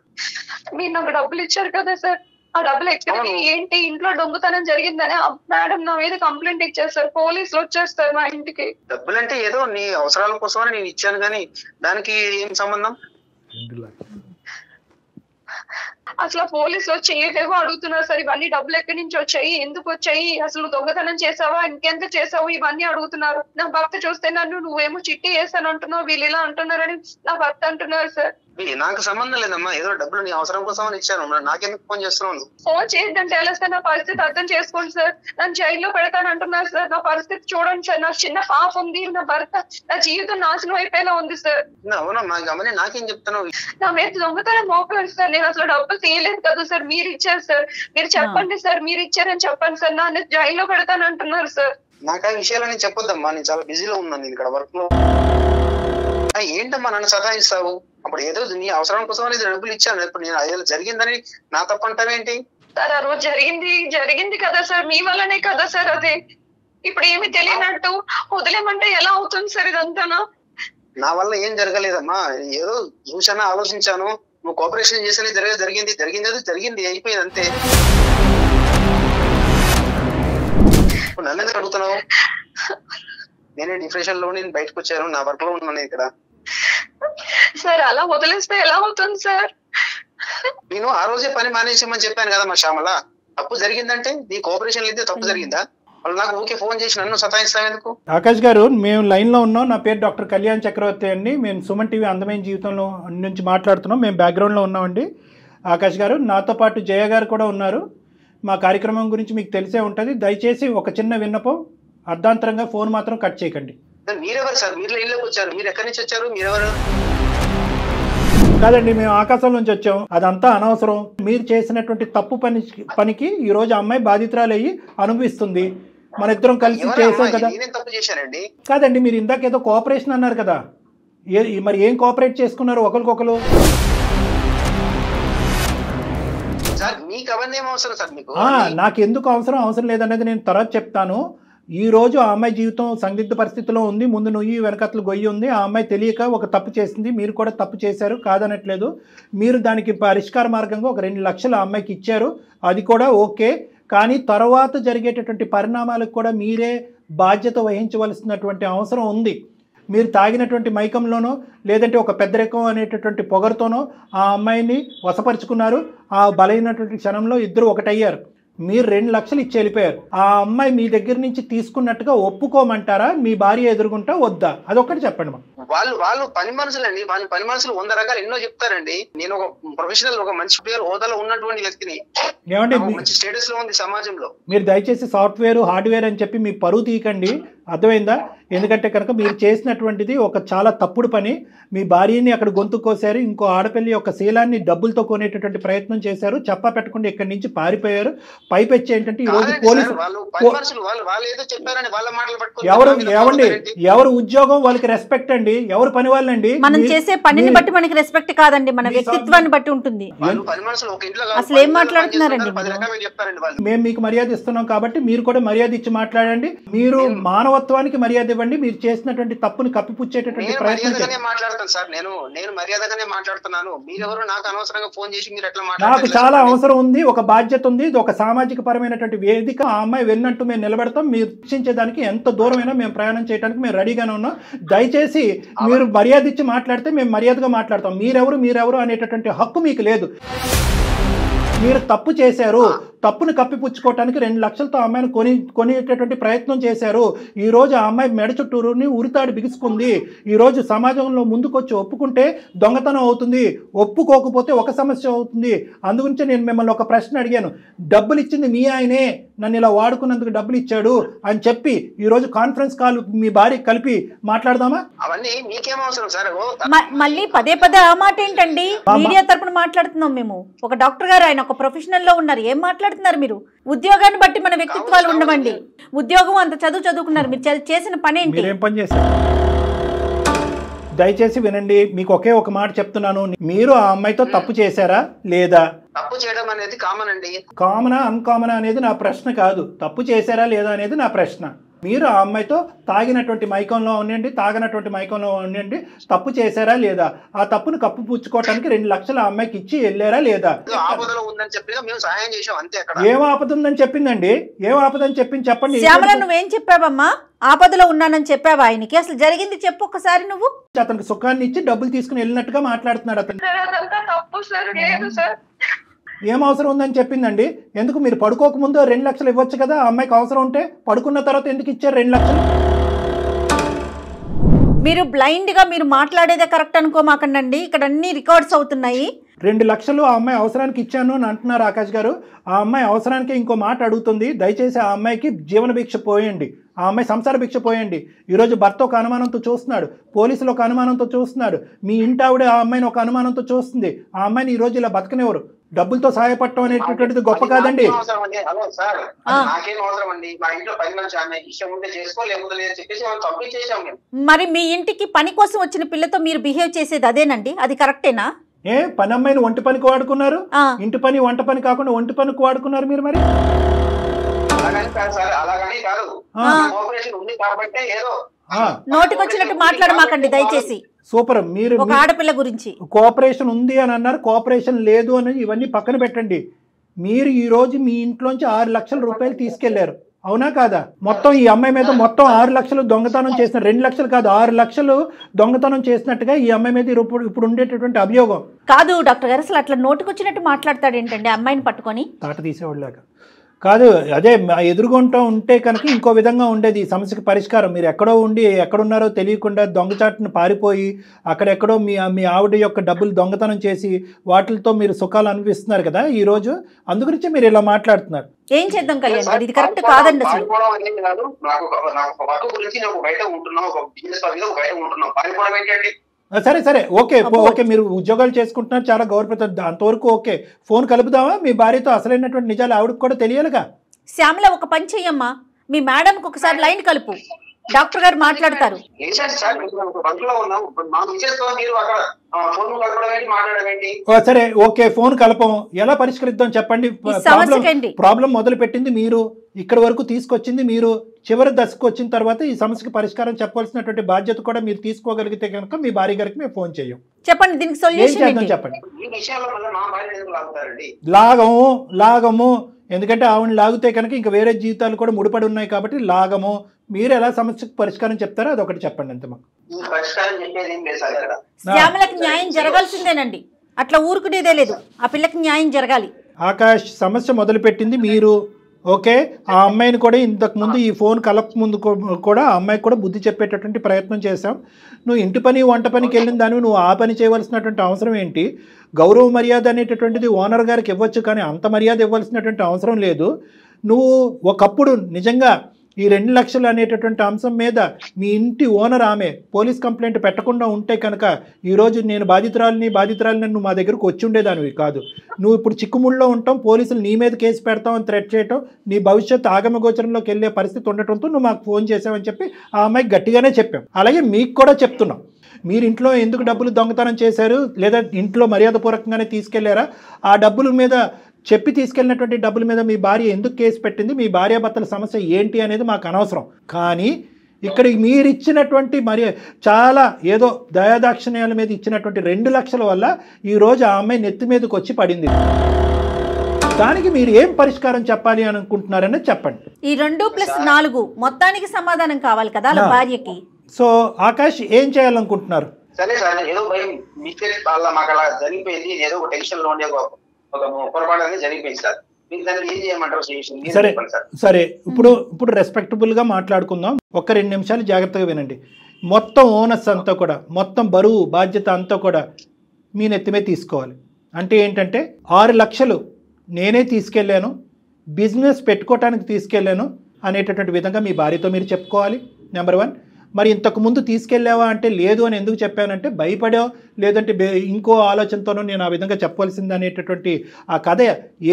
మీరు నాకు డబ్బులు ఇచ్చారు కదా సార్, ఆ డబ్బులు ఎక్కడికి, ఏంటి ఇంట్లో దొంగతనం జరిగిందని మేడం నా మీద కంప్లైంట్ ఇచ్చారు సార్. పోలీసులు వచ్చారు సార్ మా ఇంటికి. డబ్బులంటే ఏదో నీ అవసరాల కోసమని నేను ఇచ్చాను, కానీ దానికి ఏం సంబంధం? అసలు పోలీసులు వచ్చి ఏదేవో అడుగుతున్నారు సార్. ఇవన్నీ డబ్బులు ఎక్కడి నుంచి వచ్చాయి, ఎందుకు వచ్చాయి, అసలు దొంగతనం చేసావా, ఇంకెంత చేసావు, ఇవన్నీ అడుగుతున్నారు. నా భర్త చూస్తే నన్ను నువ్వేమో చిట్టి వేసాను అంటున్నావు, వీళ్ళు ఇలా అంటున్నారని నా భర్త అంటున్నారు సార్. నాకు సంబంధం లేదమ్మా, ఏదో డబ్బులు నీ అవసరం కోసం ఇచ్చాను, నాకెందుకు ఫోన్ చేస్తున్నావు? ఫోన్ చేయొద్దంటే ఎలా సార్? నా పరిస్థితి అర్థం చేసుకోండి సార్. నన్ను జైల్లో పెడతాను అంటున్నారు సార్. నా పరిస్థితి చూడండి సార్, నా చిన్న పాప ఉంది, నా భర్త, నా జీవితం నాశనం అయిపోయేలా ఉంది సార్. అవునమ్మా, గమని నాకేం చెప్తున్నావు? నా మీద దొంగతనం మోపలేదు సార్, నేను అసలు డబ్బులు తీయలేదు కదా సార్, మీరు ఇచ్చారు సార్. మీరు చెప్పండి సార్, మీరు ఇచ్చారని చెప్పండి సార్. నన్ను జైల్లో పెడతాను అంటున్నారు సార్. నాకు ఆ విషయాలని చెప్పొద్దమ్మా, నేను చాలా బిజీలో ఉన్నాను, నేను ఇక్కడ వర్క్ లో. ఏంటమ్మా నన్ను సతాయిస్తావు? అప్పుడు ఏదో నీ అవసరం కోసం అనేది డబ్బులు ఇచ్చాను, ఇప్పుడు నేను అదే జరిగిందని నా తప్పు అంటావేంటి? సార్ ఆ రోజు జరిగింది కదా సార్, మీ వల్లనే కదా సార్ అదే. ఇప్పుడు ఏమి తెలియనట్టు వదిలేమంటే ఎలా అవుతుంది సార్ ఇదంతానా? నా వల్ల ఏం జరగలేదమ్మా, ఏదో చూసాను, ఆలోచించాను, నువ్వు కోఆపరేషన్ చేసేది జరిగింది అయిపోయింది అంతే. నన్ను ఎందుకు అడుగుతున్నావు? నేనే డిప్రెషన్ లో నేను బయటకు వచ్చాను, నా వర్క్ లో ఉన్నాను ఇక్కడ. సార్ అలా వదిలేస్తే ఎలా అవుతుంది సార్? నేను ఆ రోజే పని మానేసామని చెప్పాను కదా మా శ్యామల. తప్పు జరిగిందంటే నీ కోఆపరేషన్ అయితే తప్పు జరిగిందా? వాళ్ళు నాకు ఊకే ఫోన్ చేసి నన్ను సతాయిస్తావు ఎందుకు? ఆకాష్ గారు, మేము లైన్ లో ఉన్నాం. నా పేరు డాక్టర్ కళ్యాణ్ చక్రవర్తి అండి. మేము సుమన్ టీవీ అందమైన జీవితంలో నుంచి మాట్లాడుతున్నాం. మేము బ్యాక్గ్రౌండ్ లో ఉన్నామండి. ఆకాష్ గారు, నాతో పాటు జయ గారు కూడా ఉన్నారు. మా కార్యక్రమం గురించి మీకు తెలిసే ఉంటుంది. దయచేసి ఒక చిన్న విన్నపం, అర్ధాంతరంగా ఫోన్ మాత్రం కట్ చేయకండి. మీరెవరు సార్? మీరు లైన్లోకి వచ్చారు, మీరు ఎక్కడి నుంచి వచ్చారు? మీరెవరు? కాదండి, మేము ఆకాశం నుంచి వచ్చాం, అదంతా అనవసరం. మీరు చేసినటువంటి తప్పు పనికి ఈ రోజు అమ్మాయి బాధితురాలయ్యి అనుభవిస్తుంది. మన ఇద్దరం కలిసి చేసాం కదా. తప్పు చేశారండి. కాదండి, మీరు ఇందాక ఏదో కోఆపరేషన్ అన్నారు కదా, మరి ఏం కోఆపరేట్ చేసుకున్నారు ఒకరికొకరు? మీకు అవన్నీ ఏం అవసరం సార్? మీకు నాకు ఎందుకు అవసరం లేదనేది నేను తర్వాత చెప్తాను. ఈ రోజు ఆ అమ్మాయి జీవితం సందిగ్ధ పరిస్థితిలో ఉంది. ముందు నుయ్యి వెనకట్లు గొయ్యి ఉంది. ఆ అమ్మాయి తెలియక ఒక తప్పు చేసింది. మీరు కూడా తప్పు చేశారు, కాదనట్లేదు. మీరు దానికి పరిష్కార మార్గంగా ఒక 2 లక్షలు ఆ అమ్మాయికి ఇచ్చారు, అది కూడా ఓకే. కానీ తర్వాత జరిగేటటువంటి పరిణామాలకు కూడా మీరే బాధ్యత వహించవలసినటువంటి అవసరం ఉంది. మీరు తాగినటువంటి మైకంలోనో లేదంటే ఒక పెద్దరికం అనేటటువంటి పొగరుతోనో ఆ అమ్మాయిని వశపరుచుకున్నారు. ఆ బలైనటువంటి క్షణంలో ఇద్దరు ఒకటయ్యారు. మీరు 2 లక్షలు ఇచ్చి వెళ్ళిపోయారు. ఆ అమ్మాయి మీ దగ్గర నుంచి తీసుకున్నట్టుగా ఒప్పుకోమంటారా? మీ భార్య ఎదురుగుంటా వద్దా? అదొక్కటి చెప్పండి. వాళ్ళు పని మనుషులండి. వాళ్ళు పని మనుషులు 100 రకాలు ఎన్నో చెప్తారండి. నేను ఒక ప్రొఫెషనల్, ఒక మంచి పేరు హోదాలో ఉన్నటువంటి వ్యక్తిని, ఏమంటే మంచి స్టేటస్ లో ఉంది సమాజంలో. మీరు దయచేసి సాఫ్ట్వేర్ హార్డ్వేర్ అని చెప్పి మీ పరువు తీయకండి, అర్థమైందా? ఎందుకంటే కనుక మీరు చేసినటువంటిది ఒక చాలా తప్పుడు పని. మీ భార్యని అక్కడ గొంతు కోసారు, ఇంకో ఆడపిల్లి యొక్క శీలాన్ని డబ్బులతో కొనేటటువంటి ప్రయత్నం చేశారు, చెప్పా పెట్టకుండా ఇక్కడి నుంచి పారిపోయారు. పైపెచ్చి ఏంటంటే ఈ రోజు పోలీసు ఎవరు ఉద్యోగం వాళ్ళకి రెస్పెక్ట్ అండి, ఎవరు పని వాళ్ళండి. మనం చేసే పనిని బట్టి మనకి రెస్పెక్ట్ కాదండి, మన వ్యక్తిత్వాన్ని బట్టి ఉంటుంది. అసలు ఏం మాట్లాడుతున్నారండి? మేము మీకు మర్యాద ఇస్తున్నాం కాబట్టి మీరు కూడా మర్యాద ఇచ్చి మాట్లాడండి. మీరు మానవత్వానికి మర్యాద ఇవ్వండి. మీరు చేసినటువంటి తప్పుని కప్పిపుచ్చేటటువంటి ప్రయత్నం మాట్లాడతాను సార్. నేను మర్యాదగానే మాట్లాడుతున్నాను. మీరెవరు నాకు అనవసరంగా ఫోన్ చేసి మీరు ఎట్లా నాకు చాలా అవసరం ఉంది, ఒక బాధ్యత ఉంది, ఇది ఒక సామాజిక పరమైనటువంటి వేదిక. ఆ అమ్మాయి వెళ్ళినట్టు మేము నిలబెడతాం. మీరు రక్షించేదానికి ఎంత దూరమైనా మేము ప్రయాణం చేయడానికి మేము రెడీగానే ఉన్నాం. దయచేసి మీరు మర్యాద ఇచ్చి మాట్లాడితే మేము మర్యాదగా మాట్లాడతాం. మీరెవరు అనేటటువంటి హక్కు మీకు లేదు. మీరు తప్పు చేశారు, తప్పును కప్పిపుచ్చుకోవటానికి 2 లక్షలతో అమ్మాయిని కొనేటటువంటి ప్రయత్నం చేశారు. ఈరోజు ఆ అమ్మాయి మెడ చుట్టూరుని ఉరితాడు బిగుసుకుంది. ఈరోజు సమాజంలో ముందుకొచ్చి ఒప్పుకుంటే దొంగతనం అవుతుంది, ఒప్పుకోకపోతే ఒక సమస్య అవుతుంది. అందుగురించి నేను మిమ్మల్ని ఒక ప్రశ్న అడిగాను. డబ్బులు ఇచ్చింది మీ ఆయనే, నన్ను ఇలా వాడుకున్నందుకు డబ్బులు ఇచ్చాడు అని చెప్పి ఈరోజు కాన్ఫరెన్స్ కాల్ మీ భార్య కలిపి మాట్లాడదామా? అవన్నీ మీకేం అవసరం సార్? మళ్ళీ పదే ఆ మాట ఏంటండి? మీడియా తరపున మాట్లాడుతున్నాం మేము. ఒక డాక్టర్ గారు, ఆయన ఒక ప్రొఫెషనల్ లో ఉన్నారు. ఏం మాట్లాడుతున్నారు మీరు? ఉద్యోగాన్ని బట్టి మన వ్యక్తిత్వాలు ఉండవండి. ఉద్యోగం అంత చదువుకున్నారు, మీరు చేసిన పని ఏంటి? మీరేం పని చేశారు? దయచేసి వినండి, మీకు ఒకే ఒక మాట చెప్తున్నాను. మీరు ఆ అమ్మాయితో తప్పు చేశారా లేదా? తప్పు చేయడం అనేది కామన్ అండి. కామనా అన్కామనా అనేది నా ప్రశ్న కాదు. తప్పు చేశారా లేదా అనేది నా ప్రశ్న. మీరు ఆ అమ్మాయితో తాగినటువంటి మైకంలో తాగినటువంటి మైకంలో ఉండండి, తప్పు చేశారా లేదా? ఆ తప్పును కప్పిపుచ్చుకోవటానికి 2 లక్షలు ఆ అమ్మాయికి ఇచ్చి వెళ్ళారా లేదా? ఏం ఆపద ఉందని చెప్పిందండి? ఏం ఆపదని చెప్పండి. శ్యామల, నువ్వేం చెప్పావమ్మా? ఆపదలో ఉన్నానని చెప్పావా ఆయనకి? అసలు జరిగింది చెప్పు ఒకసారి. నువ్వు అతనికి సుఖాన్ని ఇచ్చి డబ్బులు తీసుకుని వెళ్ళినట్టుగా మాట్లాడుతున్నాడు అతను. ఏం అవసరం ఉందని చెప్పిందండి? ఎందుకు మీరు పడుకోకముందు 2 లక్షలు ఇవ్వచ్చు కదా? ఆ అమ్మాయికి అవసరం ఉంటే పడుకున్న తర్వాత ఎందుకు ఇచ్చారు 2 లక్షలు? మీరు బ్లైండ్ గా మీరు మాట్లాడేదే కరెక్ట్ అనుకోమాకండి. ఇక్కడ అన్ని రికార్డ్స్ అవుతున్నాయి. 2 లక్షలు ఆ అమ్మాయి అవసరానికి ఇచ్చాను అని అంటున్నారు ఆకాష్ గారు. ఆ అమ్మాయి అవసరానికి ఇంకో మాట అడుగుతుంది. దయచేసి ఆ అమ్మాయికి జీవన భిక్ష పోయండి, ఆ అమ్మాయి సంసార భిక్ష పోయండి. ఈరోజు భర్త ఒక అనుమానంతో చూస్తున్నాడు, పోలీసులు ఒక అనుమానంతో చూస్తున్నాడు, మీ ఇంటి ఆవిడ ఆ అమ్మాయిని ఒక అనుమానంతో చూస్తుంది. ఆ అమ్మాయిని ఈ రోజు ఇలా బతకనివ్వరు. డబ్బులతో సహాయపడటం అనేటటువంటిది గొప్ప కాదండి. మరి మీ ఇంటికి పని కోసం వచ్చిన పిల్లతో మీరు బిహేవ్ చేసేది అదేనండి? అది కరెక్టేనా? పని అమ్మాయిని ఒంటి పనికి వాడుకున్నారు, ఇంటి పని వంట పని కాకుండా ఒంటి పనికి వాడుకున్నారు మీరు. మరి నోటికి వచ్చినట్టు మాట్లాడమాకండి దయచేసి. సూపర్. మీరు ఒక ఆడపిల్ల గురించి కోఆపరేషన్ ఉంది అని అన్నారు, కోఆపరేషన్ లేదు అని ఇవన్నీ పక్కన పెట్టండి. మీరు ఈ రోజు మీ ఇంట్లోంచి 6 లక్షల రూపాయలు తీసుకెళ్లారు, అవునా కాదా? మొత్తం ఈ అమ్మాయి మీద మొత్తం 6 లక్షలు దొంగతనం చేసిన, 2 లక్షలు కాదు 6 లక్షలు దొంగతనం చేసినట్టుగా ఈ అమ్మాయి మీద ఇప్పుడు ఉండేటటువంటి అభియోగం. కాదు డాక్టర్ గారు, అసలు అట్లా నోటికి వచ్చినట్టు మాట్లాడతాడు ఏంటండి అమ్మాయిని పట్టుకొని? తాట తీసేవాళ్ళగా కాదు, అదే ఎదురుగుంటూ ఉంటే కనుక ఇంకో విధంగా ఉండేది ఈ సమస్యకి పరిష్కారం. మీరు ఎక్కడో ఉండి ఎక్కడున్నారో తెలియకుండా దొంగచాటును పారిపోయి అక్కడెక్కడో మీ ఆవిడ యొక్క డబ్బులు దొంగతనం చేసి వాటితో మీరు సుఖాలు అనిపిస్తున్నారు కదా ఈరోజు. అందుగురించి మీరు ఇలా మాట్లాడుతున్నారు. ఏం చేద్దాం కళ్యాణ్ గారు, ఇది కరెక్ట్ కాదండి అసలు. సరే సరే ఓకే ఓకే, మీరు ఉద్యోగాలు చేసుకుంటున్నారు, చాలా గౌరవప్రదం, అంతవరకు ఓకే. ఫోన్ కలుపుదామా? మీ భార్యతో అసలైనటువంటి నిజాలు ఆవిడకి కూడా తెలియాలిగా. శ్యామల ఒక పని చెయ్యమ్మా, మీ మేడంకి ఒకసారి లైన్ కలుపు, డాక్టర్ గారు మాట్లాడతారు. సరే ఓకే, ఫోన్ కలపం, ఎలా పరిష్కరిద్దాం చెప్పండి. ప్రాబ్లం మొదలు పెట్టింది మీరు, ఇక్కడ వరకు తీసుకొచ్చింది మీరు, చివరి దశకు వచ్చిన తర్వాత ఈ సమస్యకు పరిష్కారం చెప్పాల్సినటువంటి బాధ్యత కూడా మీరు తీసుకోగలిగితే కనుక మీ భార్య గారికి మేము ఫోన్ చేయం. చెప్పండి దీనికి సొల్యూషన్ చెప్పండి. లాగము ఎందుకంటే ఆవిడ లాగితే కనుక ఇంకా వేరే జీవితాలు కూడా ముడిపడి ఉన్నాయి కాబట్టి లాగము. మీరు ఎలా సమస్యకు పరిష్కారం చెప్తారో అదొకటి చెప్పండి అంతే. మాకు శ్యామలకు న్యాయం జరగాల్సిందేనండి, అట్లా ఊరుకునేదే లేదు, ఆ పిల్లకి న్యాయం జరగాలి. ఆకాష్, సమస్య మొదలుపెట్టింది మీరు, ఓకే. ఆ అమ్మాయిని కూడా ఇంతకు ముందు ఈ ఫోన్ కలప ముందు కూడా ఆ అమ్మాయికి కూడా బుద్ధి చెప్పేటటువంటి ప్రయత్నం చేశాం. నువ్వు ఇంటి పని వంట పనికి వెళ్ళిన దానివి నువ్వు ఆ పని చేయవలసినటువంటి అవసరం ఏంటి? గౌరవ మర్యాద అనేటటువంటిది ఓనర్ గారికి ఇవ్వచ్చు, కానీ అంత మర్యాద ఇవ్వాల్సినటువంటి అవసరం లేదు. నువ్వు ఒకప్పుడు నిజంగా ఈ 2 లక్షలు అనేటటువంటి అంశం మీద మీ ఇంటి ఓనర్ ఆమె పోలీస్ కంప్లైంట్ పెట్టకుండా ఉంటే కనుక ఈరోజు నేను బాధితురాలిని నువ్వు మా దగ్గరకు వచ్చి ఉండేదానివి కాదు. నువ్వు ఇప్పుడు చిక్కుముళ్ళలో ఉంటాం, పోలీసులు నీ మీద కేసు పెడతామని థ్రెట్ చేయటం, నీ భవిష్యత్తు ఆగమగోచరంలోకి వెళ్ళే పరిస్థితి ఉండటంతో నువ్వు మాకు ఫోన్ చేసావని చెప్పి ఆ అమ్మాయికి గట్టిగానే చెప్పాం. అలాగే మీకు కూడా చెప్తున్నాం, మీరు ఇంట్లో ఎందుకు డబ్బులు దొంగతనం చేశారు, లేదా ఇంట్లో మర్యాదపూర్వకంగానే తీసుకెళ్లారా, ఆ డబ్బుల మీద చెప్పి తీసుకెళ్ళినటువంటి డబ్బుల మీద మీ భార్య ఎందుకు కేసు పెట్టింది, మీ భార్యాభర్తల సమస్య ఏంటి అనేది మాకు అనవసరం. కానీ ఇక్కడ మీరు ఇచ్చినటువంటి చాలా ఏదో దయాదాక్షిణ్యాల మీద ఇచ్చినటువంటి 2 లక్షల వల్ల ఈరోజు ఆ అమ్మాయి నెత్తి మీదకి వచ్చి పడింది. దానికి మీరు ఏం పరిష్కారం చెప్పాలి అని అనుకుంటున్నారని చెప్పండి. ఈ 2+4 మొత్తానికి సమాధానం కావాలి కదా అలా భార్యకి. సో ఆకాష్ ఏం చేయాలనుకుంటున్నారు? సరే సార్, ఏదో మిస్టేక్ వల్ల మాకు అలా జరిగిపోయింది, ఏదో ఒక టెన్షన్ లో ఉండే ఒక పొరపాటు అనేది జరిగిపోయింది సార్. మీరు దానికి ఏం చేయమంటారు? సరే సరే, ఇప్పుడు రెస్పెక్టబుల్ గా మాట్లాడుకుందాం. ఒక 2 నిమిషాలు జాగ్రత్తగా వినండి. మొత్తం ఓనర్స్ అంతా కూడా, మొత్తం బరువు బాధ్యత అంతా కూడా మీ నెత్తిమే తీసుకోవాలి. అంటే ఏంటంటే 6 లక్షలు నేనే తీసుకెళ్ళాను, బిజినెస్ పెట్టుకోవటానికి తీసుకెళ్ళాను అనేటటువంటి విధంగా మీ భార్యతో మీరు చెప్పుకోవాలి. నెంబర్ 1. మరి ఇంతకు ముందు తీసుకెళ్ళావా అంటే లేదు అని ఎందుకు చెప్పానంటే భయపడో లేదంటే ఇంకో ఆలోచనతోనో నేను ఆ విధంగా చెప్పవలసింది అనేటటువంటి ఆ కథ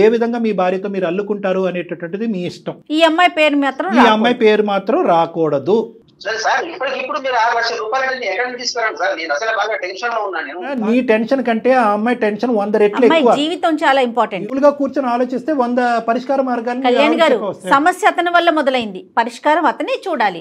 ఏ విధంగా మీ భార్యతో మీరు అల్లుకుంటారు అనేటటువంటిది మీ ఇష్టం. ఈ అమ్మాయి పేరు మాత్రం రాకూడదు. ఇప్పుడు మీరు 6 లక్షల రూపాయలు ఎక్కడ నుంచి తీసుకురండి సార్? నేను అసలు బాగా టెన్షన్ లో ఉన్నాను. నీ టెన్షన్ కంటే ఆ అమ్మాయి టెన్షన్ 100 రెట్లు ఎక్కువ. జీవితం చాలా ఇంపార్టెంట్. గా కూర్చొని ఆలోచిస్తే 100 పరిష్కార మార్గాలు. కళ్యాణ్ గారు, సమస్య అతని వల్ల మొదలైంది, పరిష్కారం అతనే చూడాలి.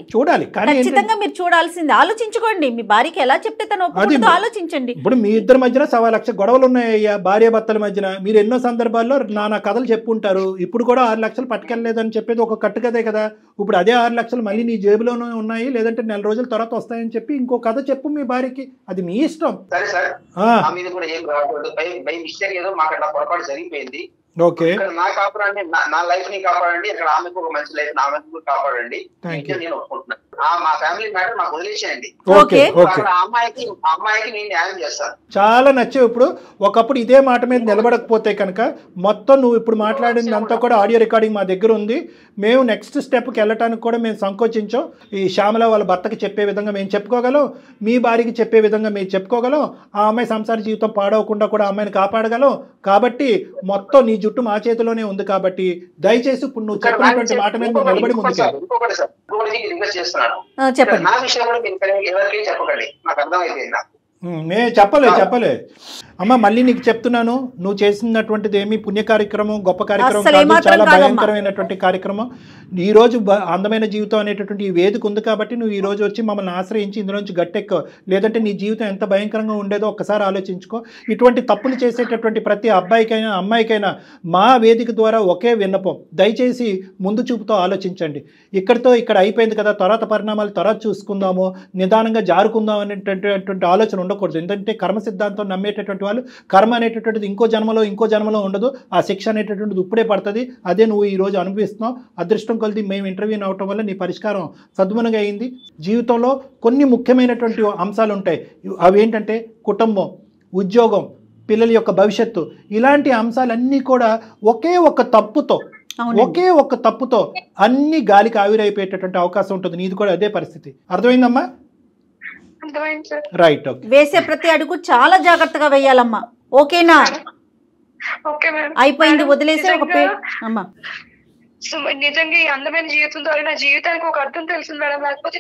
ఖచ్చితంగా మీరు చూడాల్సింది. ఆలోచించుకోండి, మీ భార్యకి ఎలా చెప్తే తను ఒప్పుకుంటుందో ఆలోచించండి. ఇప్పుడు మీ ఇద్దరి మధ్యన 1.25 లక్ష గొడవలు ఉన్నాయ్యా భార్య భర్తల మధ్యన. మీరు ఎన్నో సందర్భాల్లో నా కథలు చెప్పుంటారు. ఇప్పుడు కూడా 6 లక్షలు పట్టుకెళ్ళలేదని చెప్పేది ఒక కట్టుకదే కదా. ఇప్పుడు అదే 6 లక్షలు మళ్ళీ నీ జేబులోనే ఉన్నాయి, లేదంటే 4 రోజుల తర్వాత వస్తాయని చెప్పి ఇంకో కథ చెప్పు మీ భార్యకి, అది మీ ఇష్టం. సరే సార్, మీద కూడా ఏం బై మిస్టేక్ ఏదో మాకు అట్లా పొరపాటు జరిగిపోయింది. ఓకే, నా కాపాడండి, నా లైఫ్ ని కాపాడండి, ఇక్కడ ఆమెకు ఒక మంచి లైఫ్ ఆమెకు కాపాడండి. నేను ఒప్పుకుంటున్నాను. మా ఫ్యామిలీ మ్యాటర్ మాకు వదిలేసేయండి. అమ్మాయికి నేను న్యాయం చేస్తాను. చాలా నచ్చావు. ఇప్పుడు ఒకప్పుడు ఇదే మాట మీద నిలబడకపోతే కనుక మొత్తం నువ్వు ఇప్పుడు మాట్లాడిందంతా కూడా ఆడియో రికార్డింగ్ మా దగ్గర ఉంది. మేము నెక్స్ట్ స్టెప్కి వెళ్ళటానికి కూడా మేము సంకోచించాం. ఈ శ్యామల వాళ్ళ భర్తకి చెప్పే విధంగా మేము చెప్పుకోగలం, మీ భార్యకి చెప్పే విధంగా మేము చెప్పుకోగలం, ఆ అమ్మాయి సంసార జీవితం పాడవకుండా కూడా అమ్మాయిని కాపాడగలం. కాబట్టి మొత్తం నీ జుట్టు మా చేతిలోనే ఉంది. కాబట్టి దయచేసి ఇప్పుడు నువ్వు చెప్పినటువంటి మాట మీద నిలబడి చెప్పండి. నా విషయంలో ఎవరికి చెప్పకండి, నాకు అర్థమైపోయింది. చెప్పలే అమ్మ, మళ్ళీ నీకు చెప్తున్నాను, నువ్వు చేసినటువంటిది ఏమి పుణ్య కార్యక్రమం, గొప్ప కార్యక్రమం కాదు, చాలా భయంకరమైనటువంటి కార్యక్రమం. ఈ రోజు అందమైన జీవితం అనేటటువంటి ఈ వేదిక ఉంది కాబట్టి నువ్వు ఈ రోజు వచ్చి మమ్మల్ని ఆశ్రయించి ఇందులో నుంచి గట్టెక్కో, లేదంటే నీ జీవితం ఎంత భయంకరంగా ఉండేదో ఒక్కసారి ఆలోచించుకో. ఇటువంటి తప్పులు చేసేటటువంటి ప్రతి అబ్బాయికైనా అమ్మాయికైనా మా వేదిక ద్వారా ఒకే విన్నపం, దయచేసి ముందు చూపుతో ఆలోచించండి. ఇక్కడ అయిపోయింది కదా, తర్వాత పరిణామాలు తర్వాత చూసుకుందాము, నిదానంగా జారుకుందాం అనేటటువంటి ఆలోచన ఉండకూడదు. ఎందుకంటే కర్మ సిద్ధాంతం నమ్మేటటువంటి వాళ్ళు కర్మ అనేటటువంటిది ఇంకో జన్మలో ఉండదు, ఆ శిక్ష అనేటటువంటిది ఇప్పుడే పడుతుంది. అదే నువ్వు ఈ రోజు అనుభవిస్తున్నావు. అదృష్టం కొలిది మేము ఇంటర్వ్యూ అవటం వల్ల నీ పరిష్కారం సద్గుణంగా అయింది. జీవితంలో కొన్ని ముఖ్యమైనటువంటి అంశాలు ఉంటాయి. అవి ఏంటంటే కుటుంబం, ఉద్యోగం, పిల్లల యొక్క భవిష్యత్తు, ఇలాంటి అంశాలన్నీ కూడా ఒకే ఒక తప్పుతో అన్ని గాలికి ఆవిరైపోయేటటువంటి అవకాశం ఉంటుంది. నీది కూడా అదే పరిస్థితి. అర్థమైందమ్మా? అర్థమైంది సార్. Right, okay. వేసే ప్రతి అడుగు చాలా జాగ్రత్తగా వేయాలమ్మా, ఓకేనా? Okay madam. అయిపోయింది, మేడం, వదిలేసే ఒక అమ్మా. నిజంగా ఈ అందమైన జీవితం ద్వారా నా జీవితానికి ఒక అర్థం తెలుస్తుంది మేడం.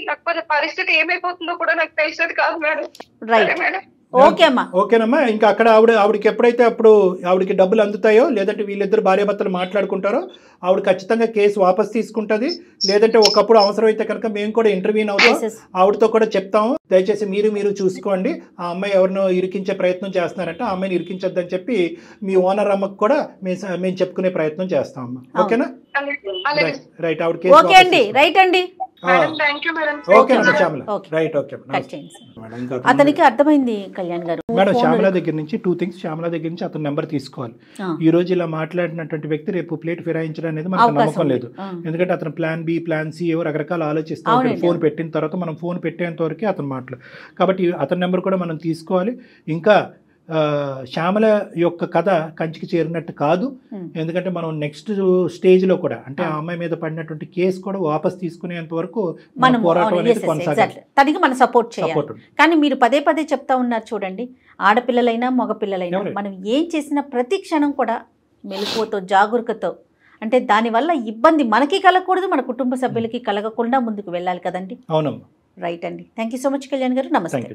లేకపోతే పరిస్థితి ఏమైపోతుందో కూడా నాకు తెలిసేది కాదు మేడం. రైట్ మేడం, ఓకే అమ్మా. ఓకేనమ్మా. ఇంకా అక్కడ ఆవిడకి ఎప్పుడైతే అప్పుడు ఆవిడకి డబ్బులు అందుతాయో, లేదంటే వీళ్ళిద్దరు భార్యాభర్తలు మాట్లాడుకుంటారో, ఆవిడ ఖచ్చితంగా కేసు వాపస్ తీసుకుంటుంది. లేదంటే ఒకప్పుడు అవసరమైతే కనుక మేము కూడా ఇంటర్వ్యూని అవుతాం, ఆవిడతో కూడా చెప్తాము, దయచేసి మీరు చూసుకోండి, ఆ అమ్మాయి ఎవరినో ఇరికించే ప్రయత్నం చేస్తున్నారంటే ఆ అమ్మాయిని ఇరికించొద్దని చెప్పి మీ ఓనర్ అమ్మకు కూడా మేము చెప్పుకునే ప్రయత్నం చేస్తాం అమ్మా. ఓకేనా? రైట్. ఆవిడ కేసు ఓకే అండి, రైట్ అండి. ఓకేనమ్మా శ్యామల. రైట్, ఓకే అతనికి అర్థమైంది కళ్యాణ్ గారు. మేడం, శ్యామల దగ్గర నుంచి 2 things. శ్యామల దగ్గర నుంచి అతను నెంబర్ తీసుకోవాలి. ఈ రోజు ఇలా మాట్లాడినటువంటి వ్యక్తి రేపు ప్లేట్ ఫిరాయించడం అనేది మనకు నమ్మకం లేదు. ఎందుకంటే అతను ప్లాన్ బి, ప్లాన్ సి ఏవో రకరకాల ఆలోచిస్తూ ఉంటాడు. ఫోన్ పెట్టిన తర్వాత మనం ఫోన్ పెట్టేంత వరకే అతను మాట్లాడు. కాబట్టి అతని నెంబర్ కూడా మనం తీసుకోవాలి. ఇంకా శ్యామల యొక్క కథ కంచికి చేరినట్టు కాదు. ఎందుకంటే మనం నెక్స్ట్ స్టేజ్లో కూడా, అంటే ఆ అమ్మాయి మీద పడినటువంటి కేసు కూడా వాపస్ తీసుకునేంత వరకు మన పోరాటం అనేది కొనసాగాలి. తనకి మనం సపోర్ట్ చేయాలి. కానీ మీరు పదే పదే చెప్తా ఉన్నారు చూడండి, ఆడపిల్లలైనా మగపిల్లలైనా మనం ఏం చేసిన ప్రతి క్షణం కూడా మెలకువతో, జాగరూకతో, అంటే దానివల్ల ఇబ్బంది మనకి కలగకూడదు, మన కుటుంబ సభ్యులకి కలగకుండా ముందుకు వెళ్ళాలి కదండి. అవునమ్మా. రైట్ అండి. Thank you so much Kalyan గారు. నమస్తే.